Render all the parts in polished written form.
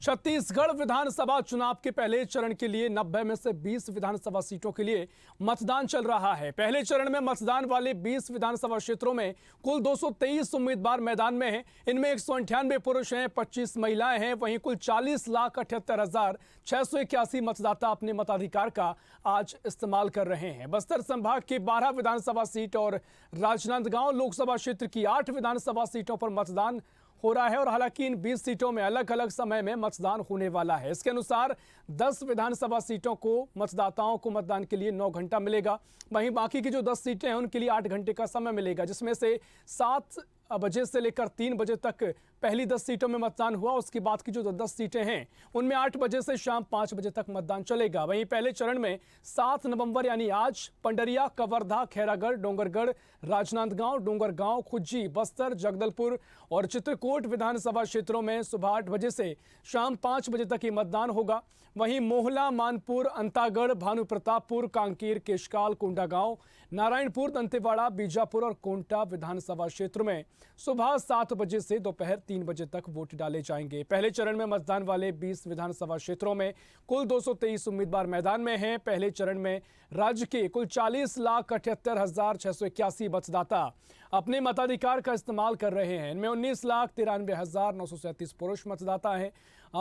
छत्तीसगढ़ विधानसभा चुनाव के पहले चरण के लिए 90 में से 20 विधानसभा सीटों के लिए मतदान चल रहा है। पहले चरण में मतदान वाले 20 विधानसभा क्षेत्रों में कुल 223 उम्मीदवार मैदान में हैं। इनमें 198 पुरुष हैं, 25 महिलाएं हैं। वहीं कुल 40,78,681 मतदाता अपने मताधिकार का आज इस्तेमाल कर रहे हैं। बस्तर संभाग की 12 विधानसभा सीट और राजनांदगांव लोकसभा क्षेत्र की 8 विधानसभा सीटों पर मतदान हो रहा है और हालांकि इन 20 सीटों में अलग अलग समय में मतदान होने वाला है। इसके अनुसार 10 विधानसभा सीटों को मतदाताओं को मतदान के लिए 9 घंटा मिलेगा। वहीं बाकी की जो 10 सीटें हैं उनके लिए 8 घंटे का समय मिलेगा, जिसमें से 7 बजे से लेकर 3 बजे तक पहली 10 सीटों में मतदान हुआ। उसके बाद की जो 10 सीटें हैं उनमें 8 बजे से शाम 5 बजे तक मतदान चलेगा। वहीं पहले चरण में 7 नवंबर यानी आज पंडरिया, कवर्धा, खैरागढ़, डोंगरगढ़, राजनांदगांव, डोंगरगांव, खुज्जी, बस्तर, जगदलपुर और चित्रकूट विधानसभा क्षेत्रों में सुबह 8 बजे से शाम 5 बजे तक ही मतदान होगा। वहीं मोहला, मानपुर, अंतागढ़, भानुप्रतापपुर, कांकेर, केशकाल, कोंडागांव, नारायणपुर, दंतेवाड़ा, बीजापुर और कोंटा विधानसभा क्षेत्र में सुबह 7 बजे से दोपहर 3 बजे तक वोट डाले जाएंगे। पहले चरण में मतदान वाले 20 विधानसभा क्षेत्रों में कुल 223 उम्मीदवार मैदान में हैं। पहले चरण में राज्य के कुल 40,78,681 मतदाता अपने मताधिकार का इस्तेमाल कर रहे हैं। इनमें 19,93,937 पुरुष मतदाता हैं,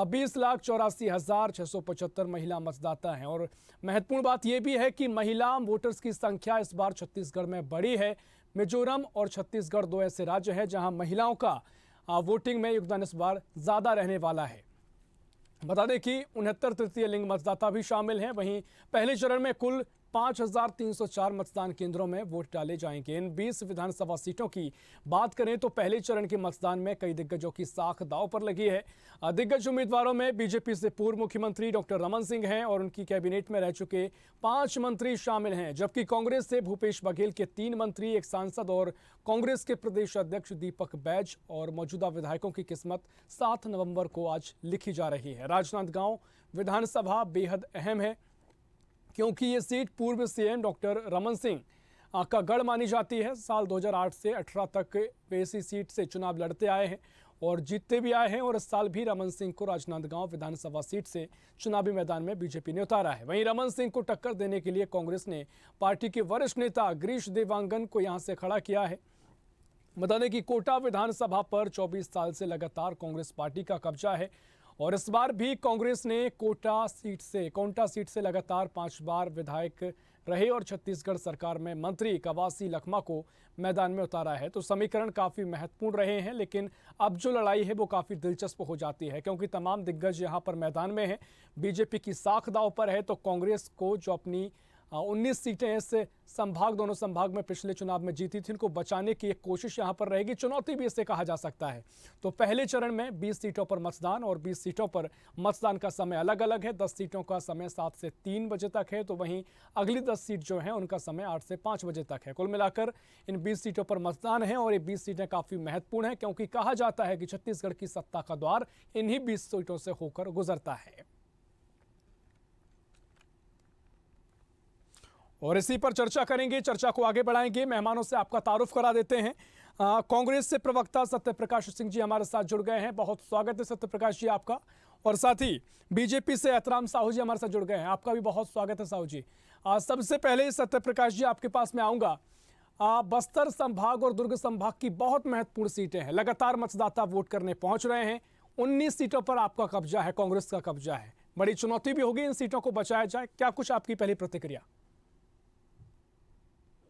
20,84,675 महिला मतदाता हैं। और महत्वपूर्ण बात यह भी है कि महिला वोटर्स की संख्या इस बार छत्तीसगढ़ में बढ़ी है। मिजोरम और छत्तीसगढ़ 2 ऐसे राज्य हैं जहां महिलाओं का वोटिंग में योगदान इस बार ज्यादा रहने वाला है। बता दें कि 69 तृतीय लिंग मतदाता भी शामिल हैं। वहीं पहले चरण में कुल 5,304 मतदान केंद्रों में वोट डाले जाएंगे। इन 20 विधानसभा सीटों की बात करें तो पहले चरण के मतदान में कई दिग्गजों की साख दांव पर लगी है। दिग्गज उम्मीदवारों में बीजेपी से पूर्व मुख्यमंत्री डॉक्टर रमन सिंह हैं और उनकी कैबिनेट में रह चुके 5 मंत्री शामिल हैं, जबकि कांग्रेस से भूपेश बघेल के 3 मंत्री, 1 सांसद और कांग्रेस के प्रदेश अध्यक्ष दीपक बैज और मौजूदा विधायकों की किस्मत 7 नवंबर को आज लिखी जा रही है। राजनांदगांव विधानसभा बेहद अहम है क्योंकि ये सीट पूर्व सीएम डॉक्टर रमन सिंह का गढ़ मानी जाती है। साल 2008 से 18 तक वे इसी सीट से चुनाव लड़ते आए हैं और जीतते भी आए हैं और इस साल भी रमन सिंह को राजनांदगांव विधानसभा सीट से चुनावी मैदान में बीजेपी ने उतारा है। वहीं रमन सिंह को टक्कर देने के लिए कांग्रेस ने पार्टी के वरिष्ठ नेता गिरीश देवांगन को यहां से खड़ा किया है। बता दें कि कोटा विधानसभा पर 24 साल से लगातार कांग्रेस पार्टी का कब्जा है और इस बार भी कांग्रेस ने कोंटा सीट से लगातार 5 बार विधायक रहे और छत्तीसगढ़ सरकार में मंत्री कवासी लखमा को मैदान में उतारा है। तो समीकरण काफी महत्वपूर्ण रहे हैं, लेकिन अब जो लड़ाई है वो काफी दिलचस्प हो जाती है क्योंकि तमाम दिग्गज यहां पर मैदान में हैं। बीजेपी की साख दांव पर है तो कांग्रेस को जो अपनी 19 सीटें इस संभाग, दोनों संभाग में पिछले चुनाव में जीती थी, इनको बचाने की एक कोशिश यहां पर रहेगी। चुनौती भी इसे कहा जा सकता है। तो पहले चरण में 20 सीटों पर मतदान और 20 सीटों पर मतदान का समय अलग अलग है। 10 सीटों का समय 7 से 3 बजे तक है, तो वहीं अगली 10 सीट जो है उनका समय 8 से 5 बजे तक है। कुल मिलाकर इन 20 सीटों पर मतदान है और ये 20 सीटें काफी महत्वपूर्ण है क्योंकि कहा जाता है कि छत्तीसगढ़ की सत्ता का द्वार इन्हीं 20 सीटों से होकर गुजरता है। और इसी पर चर्चा करेंगे, चर्चा को आगे बढ़ाएंगे। मेहमानों से आपका तारुफ करा देते हैं। कांग्रेस से प्रवक्ता सत्यप्रकाश सिंह जी हमारे साथ जुड़ गए हैं। बहुत स्वागत है सत्यप्रकाश जी आपका। और साथ ही बीजेपी से एहतराम साहू जी हमारे साथ जुड़ गए हैं, आपका भी बहुत स्वागत है साहू जी। सबसे पहले सत्यप्रकाश जी आपके पास में आऊंगा। बस्तर संभाग और दुर्ग संभाग की बहुत महत्वपूर्ण सीटें हैं, लगातार मतदाता वोट करने पहुंच रहे हैं। 19 सीटों पर आपका कब्जा है, कांग्रेस का कब्जा है। बड़ी चुनौती भी होगी इन सीटों को बचाया जाए, क्या कुछ आपकी पहली प्रतिक्रिया?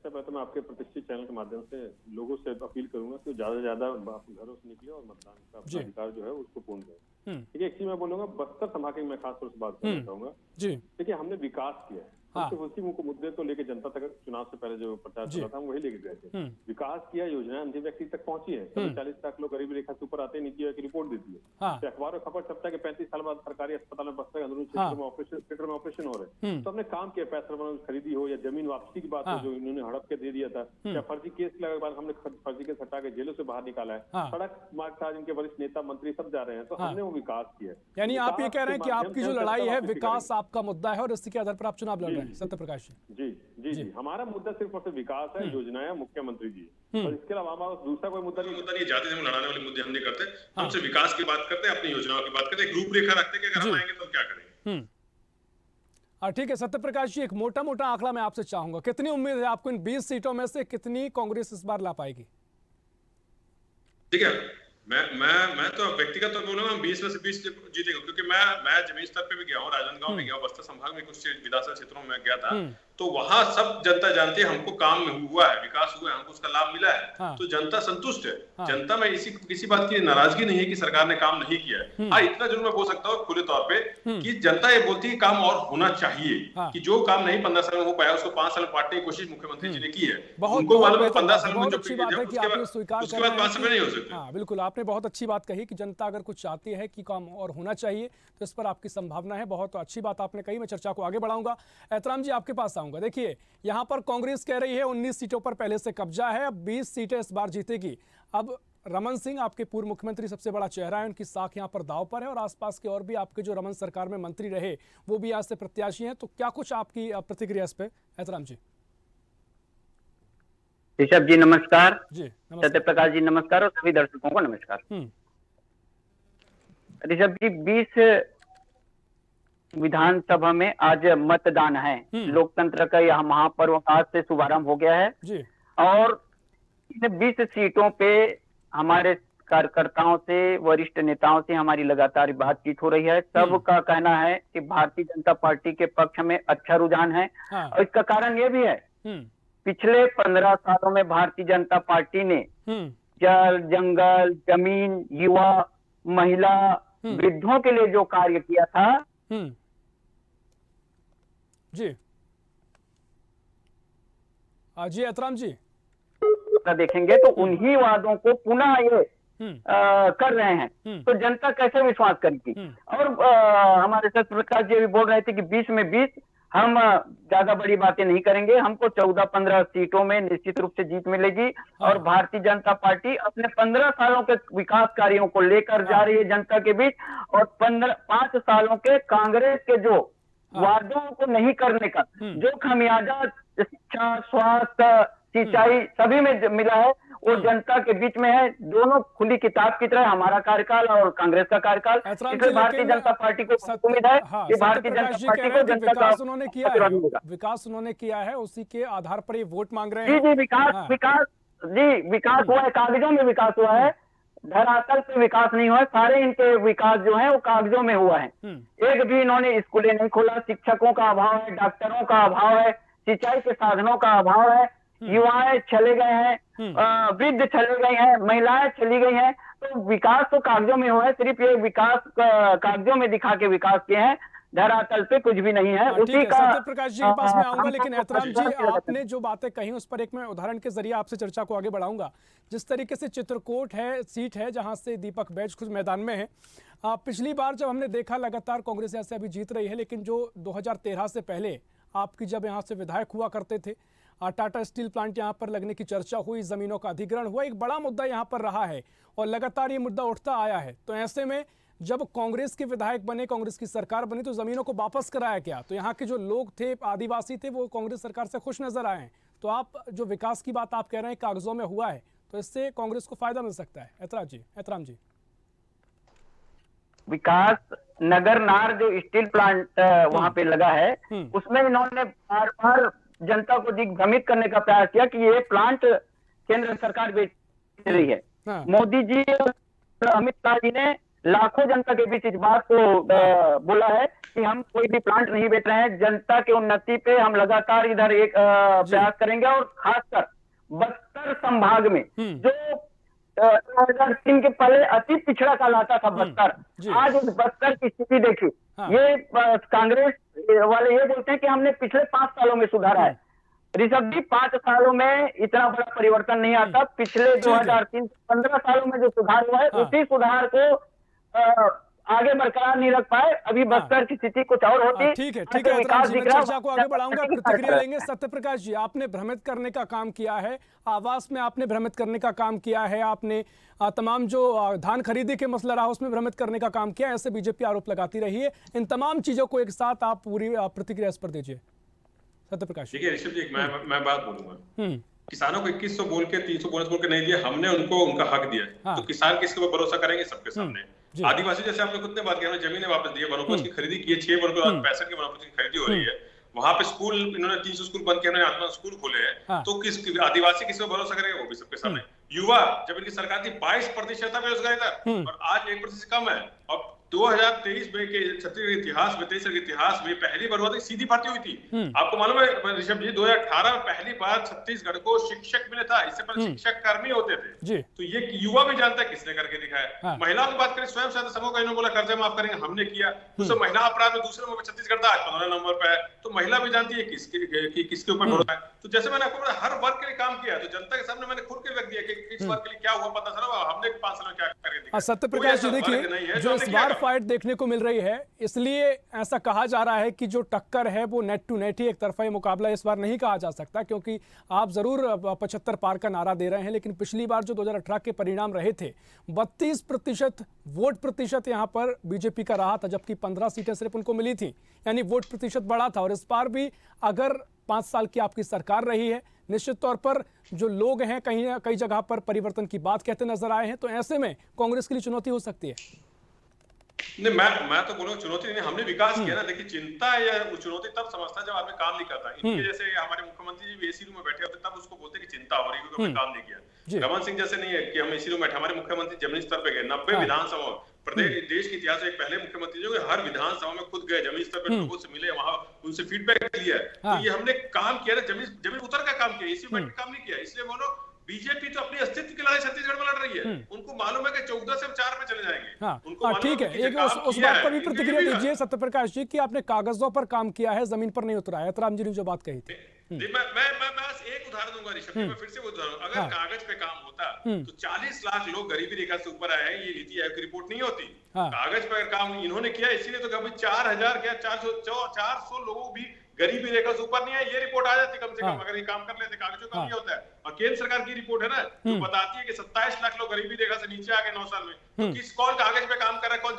मैं आपके प्रतिष्ठित चैनल के माध्यम से लोगों से अपील करूंगा कि ज्यादा से ज्यादा अपने घरों से निकले और मतदान का अपना अधिकार जो है उसको पूर्ण करें। ठीक है, एक चीज मैं बोलूंगा, बस्तर संभाग की मैं खास तौर से बात करना चाहूंगा। देखिए, हमने विकास किया है। उसी मुद्दे को लेकर जनता तक चुनाव से पहले जो प्रचार चला था हम वही लेके गए थे। विकास किया, योजना अंतिम व्यक्ति तक पहुंची है। 40 लाख लोग गरीबी रेखा से ऊपर आते हैं, नीति आयोग की रिपोर्ट देती है। तो अखबार और खबर छपता है कि 35 साल बाद सरकारी अस्पताल में बस्तर अंदरूनी क्षेत्र में ऑपरेशन हो रहे हैं। तो हमने काम किया, पैसा खरीदी हो या जमीन वापसी की बात हो जो इन्होंने हड़प के दे दिया था, या फर्जी केस लगे बाद हमने फर्जी केस हटा के जेलों से बाहर निकाला है। सड़क मार्ग था, जिनके वरिष्ठ नेता मंत्री सब जा रहे हैं, तो हमने वो विकास किया। यानी आप ये कह रहे हैं कि आपकी जो लड़ाई है विकास आपका मुद्दा है और इसी के आधार पर आप चुनाव लड़ रहे हैं? रहे हैं सत्यप्रकाश जी। जी जी, हमारा मुद्दा सिर्फ और सिर्फ विकास है, योजनाएं, मुख्यमंत्री जी, और इसके अलावा दूसरा कोई मुद्दा नहीं। जाति धर्म लड़ाने वाले मुद्दे हम नहीं करते, हम सिर्फ विकास की बात करते हैं, अपनी योजनाओं की बात करते हैं, एक रूपरेखा रखते हैं कि अगर हम आएंगे तो क्या करेंगे। ठीक है सत्यप्रकाश जी, एक मोटा मोटा आंकड़ा मैं आपसे चाहूंगा, कितनी उम्मीद है आपको इन 20 सीटों में से कितनी कांग्रेस इस बार ला पाएगी? ठीक है, मैं तो व्यक्तिगत तौर पर बोलूंगा, हम 20 में से 20 जीतेंगे, क्योंकि मैं जमीन स्तर पे भी गया हूँ, राजनांदगांव में गया हूँ, बस्तर संभाग में कुछ विधानसभा क्षेत्रों में गया था, तो वहां सब जनता जानती है हमको काम हुआ है, विकास हुआ है, हमको उसका लाभ मिला है, तो जनता संतुष्ट है। जनता में किसी बात की नाराजगी नहीं है कि सरकार ने काम नहीं किया है। हाँ, इतना जरूर मैं बोल सकता हूँ खुले तौर पे कि जनता ये बोलती है काम और होना चाहिए, कि जो काम नहीं 15 साल में हो पाया उसको 5 साल में बांटने की कोशिश मुख्यमंत्री जी ने की है। उनको मालूम है 15 साल में जो अच्छी बात है कि आपने स्वीकार उसके बाद 5 साल में नहीं हो सकते। हाँ बिल्कुल, आपने बहुत अच्छी बात कही कि जनता अगर कुछ चाहती है कि काम और होना चाहिए तो इस पर आपकी संभावना है। बहुत अच्छी बात आपने कही, मैं चर्चा को आगे बढ़ाऊंगा। एहतराम जी आपके पास आऊंगा। देखिए यहाँ पर कांग्रेस कह रही है 19 सीटों पर पहले से कब्जा है, अब 20 सीटें इस बार जीतेगी। अब रमन सिंह आपके पूर्व मुख्यमंत्री सबसे बड़ा चेहरा है, उनकी साख यहाँ पर दांव पर है और आसपास के और भी आपके जो रमन सरकार में मंत्री रहे वो भी यहाँ से प्रत्याशी हैं, तो क्या कुछ आपकी प्रतिक्रिया इस पे एहतराम जी? ऋषभ जी नमस्कार। जी सत्यप्रकाश जी नमस्कार और सभी दर्शकों को नमस्कार। ऋषभ जी 20 विधानसभा में आज मतदान है, लोकतंत्र का यह महापर्व आज से शुभारंभ हो गया है जी। और इन 20 सीटों पे हमारे कार्यकर्ताओं से, वरिष्ठ नेताओं से हमारी लगातार बातचीत हो रही है। सबका कहना है कि भारतीय जनता पार्टी के पक्ष में अच्छा रुझान है। और इसका कारण ये भी है, पिछले 15 सालों में भारतीय जनता पार्टी ने जल, जंगल, जमीन, युवा, महिला, वृद्धों के लिए जो कार्य किया था जी जी एहतराम जी देखेंगे तो उन्हीं वादों को पुनः ये कर रहे हैं, तो जनता कैसे विश्वास करेगी। और हमारे सत्यप्रकाश जी भी बोल रहे थे कि 20 में 20 हम ज्यादा बड़ी बातें नहीं करेंगे, हमको 14-15 सीटों में निश्चित रूप से जीत मिलेगी। और भारतीय जनता पार्टी अपने 15 सालों के विकास कार्यों को लेकर जा रही है जनता के बीच, और 5 सालों के कांग्रेस के जो वादों को नहीं करने का जो खामियाजा शिक्षा, स्वास्थ्य, सिंचाई सभी में मिला है वो जनता के बीच में है। दोनों खुली किताब की तरह हमारा कार्यकाल और कांग्रेस का कार्यकाल। इसलिए भारतीय जनता पार्टी को उम्मीद है कि भारतीय जनता पार्टी को जनता का विकास उन्होंने किया है, उसी के आधार पर ये वोट मांग रहे हैं। जी विकास हुआ है, कागजों में विकास हुआ है, धरातल पे विकास नहीं हुआ है। सारे इनके विकास जो है वो कागजों में हुआ है। एक भी इन्होंने स्कूलें नहीं खोला, शिक्षकों का अभाव है, डॉक्टरों का अभाव है, सिंचाई के साधनों का अभाव है, युवाएं चले गए हैं, वृद्ध चले गए हैं, महिलाएं चली गई हैं। तो विकास तो कागजों में हुआ है, सिर्फ ये विकास कागजों में दिखा के विकास किए हैं, धरातल पे कुछ भी नहीं है। उसी का सत्यप्रकाश जी के पास में आऊंगा, लेकिन एहतराम जी आपने जो बातें कही उस पर एक मैं उदाहरण के जरिए आपसे चर्चा को आगे बढ़ाऊंगा। जिस तरीके से चित्रकूट है, सीट है जहां से दीपक बैज खुद मैदान में है। पिछली बार जब हमने देखा लगातार कांग्रेस यहाँ से अभी जीत रही है, लेकिन जो 2013 से पहले आपकी जब यहाँ से विधायक हुआ करते थे, टाटा स्टील प्लांट यहाँ पर लगने की चर्चा हुई, जमीनों का अधिग्रहण हुआ, एक बड़ा मुद्दा यहाँ पर रहा है और लगातार ये मुद्दा उठता आया है। तो ऐसे में जब कांग्रेस के विधायक बने, कांग्रेस की सरकार बनी, तो जमीनों को वापस कराया गया, तो यहाँ के जो लोग थे, आदिवासी थे, वो कांग्रेस सरकार से खुश नजर आए हैं। तो आप जो विकास की बात आप कह रहे हैं कागजों में हुआ है, तो इससे कांग्रेस को फायदा मिल सकता है। एहतराम जी विकास नगर नार जो स्टील प्लांट वहां पे लगा है, उसमें इन्होंने बार बार जनता को दिग्भ्रमित करने का प्रयास किया कि ये प्लांट केंद्र सरकार बेच रही है। मोदी जी और अमित शाह जी ने लाखों जनता के बीच इस बात को बोला है कि हम कोई भी प्लांट नहीं बेच रहे हैं, जनता की उन्नति पे हम लगातार इधर एक प्रयास करेंगे। और खासकर बस्तर संभाग में जो 2003 के पहले अति पिछड़ा कहलाता था बस्तर, आज उस बस्तर की स्थिति देखिए। ये कांग्रेस वाले ये बोलते हैं कि हमने पिछले 5 सालों में सुधारा है। ऋषभ जी 5 सालों में इतना बड़ा परिवर्तन नहीं आता, पिछले 2003 से 15 सालों में जो सुधार हुआ है उसी सुधार को आगे बरकरार नहीं रख पाए। अभी बस्तर की स्थिति कुछ और होती। ठीक है चर्चा को आगे बढ़ाऊंगा, प्रतिक्रिया लेंगे। सत्यप्रकाश जी आपने भ्रमित करने का काम किया है, आवास में आपने भ्रमित करने का काम किया है, आपने तमाम जो धान खरीदी के मसला रहा उसमें भ्रमित करने का काम किया, ऐसे बीजेपी आरोप लगाती रही है। इन तमाम चीजों को एक साथ आप पूरी प्रतिक्रिया इस पर दीजिए। सत्यप्रकाश जी। देखिए ऋषभ जी, मैं बात बोलूंगा। किसानों को 2100 बोल के 300 बोनस बोल के नहीं दिया, हमने उनको उनका हक दिया। हाँ। तो किसान किसके ऊपर भरोसा करेंगे? सबके सामने। आदिवासी जैसे आपने खुद ने बात की, हमने जमीनें वापस दी है, वनोपज की खरीदी की है, 6 वनोपज 65 की वनोपज की खरीदी हो रही है। वहां पे स्कूल, इन्होंने 300 स्कूल बंद किए, आत्मा स्कूल खोले हैं। हाँ। तो किस आदिवासी किस पे भरोसा करेगा? वो भी सबके सामने। युवा, जब इनकी सरकार थी 22% था बेरोजगारी दर, और आज 1% से कम है। और 2023 में के छत्तीसगढ़ के इतिहास में, 23 के इतिहास में पहली बार हुआ था सीधी भर्ती हुई थी। आपको मालूम है ऋषभ जी, 2018 में पहली बार छत्तीसगढ़ को शिक्षक मिले था, इससे पहले शिक्षक कर्मी होते थे। तो ये युवा भी जानता है किसने करके दिखाया। हाँ। महिलाओं की बात करें, स्वयं सहायता समूह का इन्होंने बोला कर्जा माफ करेंगे, हमने किया। दूसरा महिला अपराध में दूसरे नंबर पर छत्तीसगढ़ था, आज 15 नंबर पे है। तो महिला भी जानती है किसके ऊपर भरोसा है। तो जैसे मैंने आपको बोला, हर वर्ग के लिए काम किया, तो जनता के सामने मैंने खुल के रख दिया कि किस वर्ग के लिए क्या हुआ, पता चला हमने 5 साल में क्या करके दिखाया। सत्यप्रकाश जी, देखिए जो इस बार फाइट देखने को मिल रही है, इसलिए ऐसा कहा जा रहा है कि जो टक्कर है वो नेट टू नेट ही, एक तरफा मुकाबला इस बार नहीं कहा जा सकता, क्योंकि आप जरूर 75 पार का नारा दे रहे हैं, लेकिन पिछली बार जो 2018 के परिणाम रहे थे, 32% वोट प्रतिशत यहां पर बीजेपी का रहा था, जबकि 15 सीटें सिर्फ उनको मिली थी, यानी वोट प्रतिशत बढ़ा था। और इस बार भी अगर 5 साल की आपकी सरकार रही है, निश्चित तौर पर जो लोग हैं कहीं ना कई जगह पर परिवर्तन की बात कहते नजर आए हैं, तो ऐसे में कांग्रेस के लिए चुनौती हो सकती है। नहीं, मैं तो बोलूंगा चुनौती नहीं, हमने विकास किया ना। देखिए, चिंता या चुनौती तब समझता है जब आदमी काम नहीं करता। इनके जैसे हमारे मुख्यमंत्री जी एसी रूम में बैठे होते, तब उसको बोलते कि चिंता हो रही है क्योंकि हमने काम नहीं किया। रमन सिंह जैसे नहीं है कि हम एसी रूम में बैठे, हमारे मुख्यमंत्री जमीनी स्तर पे गए, 90 विधानसभा प्रदेश देश के इतिहास में एक पहले मुख्यमंत्री जो हर विधानसभा में खुद गए, जमीन स्तर पे लोगों से मिले, वहां उनसे फीडबैक लिया। तो ये हमने काम किया ना, जमीन उतर का काम किया, इसी में काम नहीं किया। इसलिए बोलो, बीजेपी तो अपनी अस्तित्व की लड़ाई छत्तीसगढ़ में लड़ रही है। उनको मालूम है कि 14 से 4 में चले जाएंगे। हाँ, ठीक है, एक उस बात पर भी प्रतिक्रिया दीजिए सत्यप्रकाश जी कि आपने कागजों पर काम किया है, जमीन पर नहीं उतरा है। एतराम जी ने जो बात कही थी, मैं एक उदाहरण दूंगा ऋषभ जी, मैं फिर से उदाहरण, अगर कागज पे काम होता तो 40 लाख लोग गरीबी रेखा से ऊपर आए हैं, ये नीति आयोग की रिपोर्ट नहीं होती। कागज पर काम इन्होंने किया, इसीलिए तो कभी 4000 क्या 400 लोगों भी गरीबी रेखा से ऊपर नहीं है, ये रिपोर्ट आ जाती कम से कम, अगर ये काम कर लेते। कागजों का नहीं होता है। और केंद्र सरकार की रिपोर्ट है ना, जो बताती है कि 27 लाख लोग गरीबी रेखा से नीचे आ गए 9 साल में। तो किस कौन कागज पे काम कर रहा है, कौन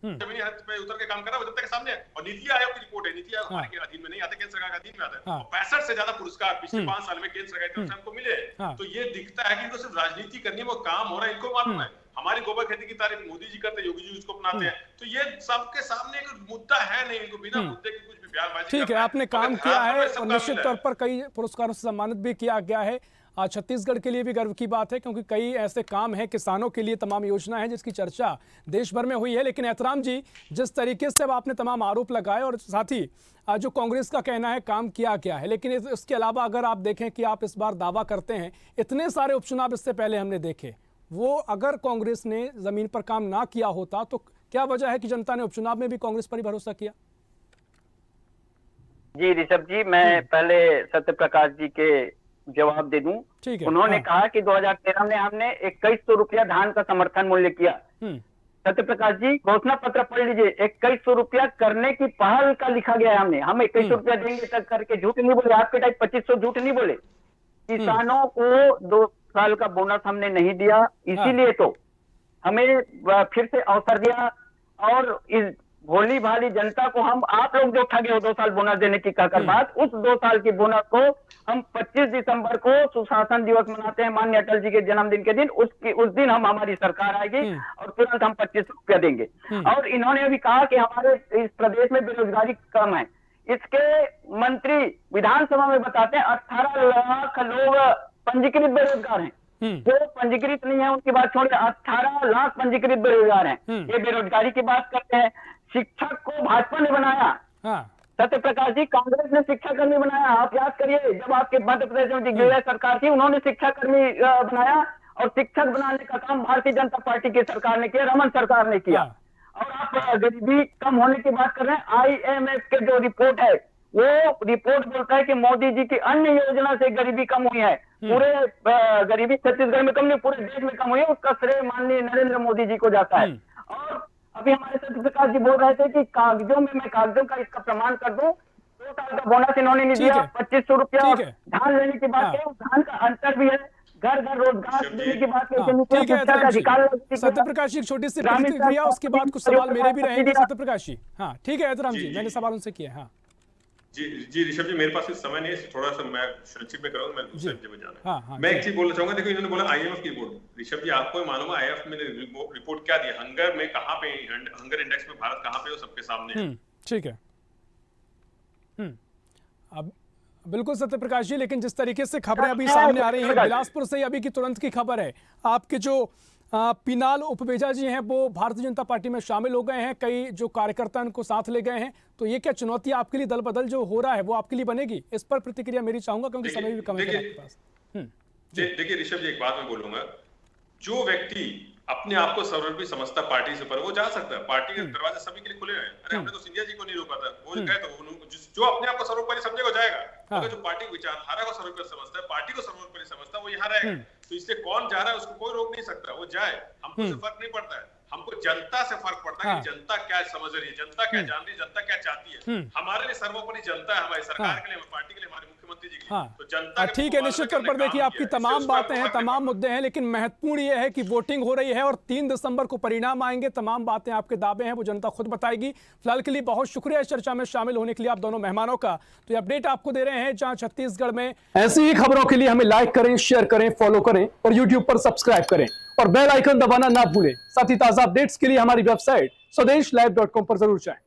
जमीनी हद पे उतर के काम कर रहा है, वो जनता के सामने है। और नीति आयोग की रिपोर्ट है, नीति आयोग हमारे अधीन में नहीं आता, केंद्र सरकार के अधीन में आता है। 65 से ज्यादा पुरस्कार पिछले 5 साल में केंद्र सरकार की तरफ से हमको मिले। तो ये दिखता है कि इनको सिर्फ राजनीति करनी है, वो काम हो रहा है, इनको मालूम है। हमारी गोबर खेती की तारीफ मोदी जी करते हैं, योगी जी उसको अपनाते हैं। तो ये सबके सामने एक मुद्दा है नहीं, इनको बिना मुद्दे के कुछ भी बयानबाजी। ठीक है, आपने काम किया है और निश्चित तौर पर कई पुरस्कारों से सम्मानित भी किया गया है। छत्तीसगढ़ के लिए भी गर्व की बात है, क्योंकि कई ऐसे काम हैं, किसानों के लिए तमाम योजना है जिसकी चर्चा देश भर में हुई है। लेकिन एहतराम जी, जिस तरीके से अब आपने तमाम आरोप लगाए, और साथ ही जो कांग्रेस का कहना है काम किया गया है, लेकिन इसके अलावा अगर आप देखें कि आप इस बार दावा करते हैं, इतने सारे उपचुनाव इससे पहले हमने देखे, वो अगर कांग्रेस ने जमीन पर काम ना किया होता तो क्या वजह है कि जनता ने उपचुनाव में भी कांग्रेस पर ही भरोसा किया? जी ऋषभ जी, मैं पहले सत्यप्रकाश जी के जवाब दे दूं। उन्होंने कहा कि 2013 में हमने 2100 रुपया धान का समर्थन मूल्य किया। सत्यप्रकाश जी, घोषणा पत्र पढ़ लीजिए, 2100 रुपया करने की पहल का लिखा गया है। हमने 2100 रुपया देंगे तक करके झूठ नहीं बोले, आपके टाइप 2500 झूठ नहीं बोले। किसानों को 2 साल का बोनस हमने नहीं दिया, इसीलिए तो हमें फिर से अवसर दिया। और इस भोली भाली जनता को आप लोग जो ठगे हो 2 साल बोनस देने की कहकर बात, उस 2 साल की बोनस को हम 25 दिसंबर को सुशासन दिवस मनाते हैं, माननीय अटल जी के जन्मदिन के दिन। उस दिन हमारी सरकार आएगी और तुरंत हम 25 रुपया देंगे। और इन्होंने अभी कहा कि हमारे इस प्रदेश में बेरोजगारी कम है। इसके मंत्री विधानसभा में बताते हैं 18 लाख लोग पंजीकृत बेरोजगार हैं। जो पंजीकृत नहीं है उनकी बात छोड़िए, 18 लाख पंजीकृत बेरोजगार हैं। ये बेरोजगारी की बात करते हैं। शिक्षक को भाजपा ने बनाया। सत्यप्रकाश जी, कांग्रेस ने शिक्षा कर्मी बनाया। आप याद करिए, जब आपके मध्य प्रदेश में दिग्विजय सरकार थी, उन्होंने शिक्षा कर्मी बनाया। और शिक्षक बनाने का काम भारतीय जनता पार्टी की सरकार ने किया, रमन सरकार ने किया। और आप गरीबी कम होने की बात कर रहे हैं। IMF के जो रिपोर्ट है, वो रिपोर्ट बोलता है कि मोदी जी की अन्य योजना से गरीबी कम हुई है। पूरे गरीबी छत्तीसगढ़ में कम नहीं, पूरे देश में कम हुई है। उसका श्रेय माननीय नरेंद्र मोदी जी को जाता है। और अभी हमारे सत्यप्रकाश जी बोल रहे थे कि कागजों में, मैं कागजों का इसका प्रमाण कर दूं, 2 साल का बोनस इन्होंने नहीं दिया, 2500 रुपया धान लेने की बात है, धान का अंतर भी है। घर घर रोजगार देने की बात है। सत्यप्रकाश जी, छोटी सी प्रतिक्रिया, उसके बाद कुछ सवाल मेरे भी रहेंगे। सत्यप्रकाश जी, हाँ ठीक है एतराम जी, मैंने सवाल उनसे किया। हाँ जी ऋषभ जी, मेरे पास इस समय नहीं है, थोड़ा सा मैं संक्षिप्त में करूंगा, मैं दूसरे विषय में जाना। हाँ, मैं एक चीज बोलना चाहूंगा, देखो इन्होंने बोला आईएमएफ की रिपोर्ट। ऋषभ जी, आपको मालूम है आईएमएफ में रिपोर्ट क्या दी? हंगर में कहां पे, हंगर इंडेक्स में भारत कहां पे, वो सबके सामने है। ठीक है। अब बिल्कुल सत्यप्रकाश जी, लेकिन जिस तरीके से खबरें अभी सामने आ रही हैं, बिलासपुर से अभी की तुरंत की खबर है, आपके जो पिनाल उपवेजा जी हैं वो भारतीय जनता पार्टी में शामिल हो गए हैं, कई जो कार्यकर्ता उनको साथ ले गए हैं, तो ये क्या चुनौती आपके लिए दल बदल जो हो रहा है वो आपके लिए बनेगी? इस पर प्रतिक्रिया मेरी चाहूंगा, क्योंकि समय भी कम है आपके पास। देखिए ऋषभ जी, एक बात मैं बोलूंगा, जो व्यक्ति अपने आप को सर्वोपरि समझता पार्टी से ऊपर, वो जा सकता है। पार्टी के दरवाजे सभी के लिए खुले हैं। अरे हमने तो सिंधिया जी को नहीं रोका था, वो गए, तो जो अपने आप को सर्वोपरि समझेगा जाएगा। अगर जो पार्टी विचारधारा को सर्वोपरि समझता है, पार्टी को सर्वोपरि समझता है, वो यहाँ रहेगा। तो इससे कौन जा रहा है उसको कोई रोक नहीं सकता, वो जाए, हमको इससे फर्क नहीं पड़ता है। हमको जनता से फर्क पड़ता है कि जनता क्या समझ रही है, जनता क्या जान रही है, जनता क्या चाहती है। हमारे लिए सर्वोपरि जनता है, हमारी सरकार के लिए, पार्टी के लिए, हमारे मुख्यमंत्री जी के लिए। तो जनता ठीक है, निश्चित तौर पर देखिए आपकी तमाम बातें हैं, तमाम मुद्दे हैं, लेकिन महत्वपूर्ण ये है कि वोटिंग हो रही है और 3 दिसंबर को परिणाम आएंगे। तमाम बातें, आपके दावे हैं, वो जनता खुद बताएगी। फिलहाल के लिए बहुत शुक्रिया इस चर्चा में शामिल होने के लिए आप दोनों मेहमानों का। तो ये अपडेट आपको दे रहे हैं जहां छत्तीसगढ़ में ऐसी ही खबरों के लिए हमें लाइक करें, शेयर करें, फॉलो करें और यूट्यूब पर सब्सक्राइब करें और बेल आइकन दबाना ना भूलें। साथ ही ताजा अपडेट्स के लिए हमारी वेबसाइट स्वदेशलाइव.com पर जरूर जाएं।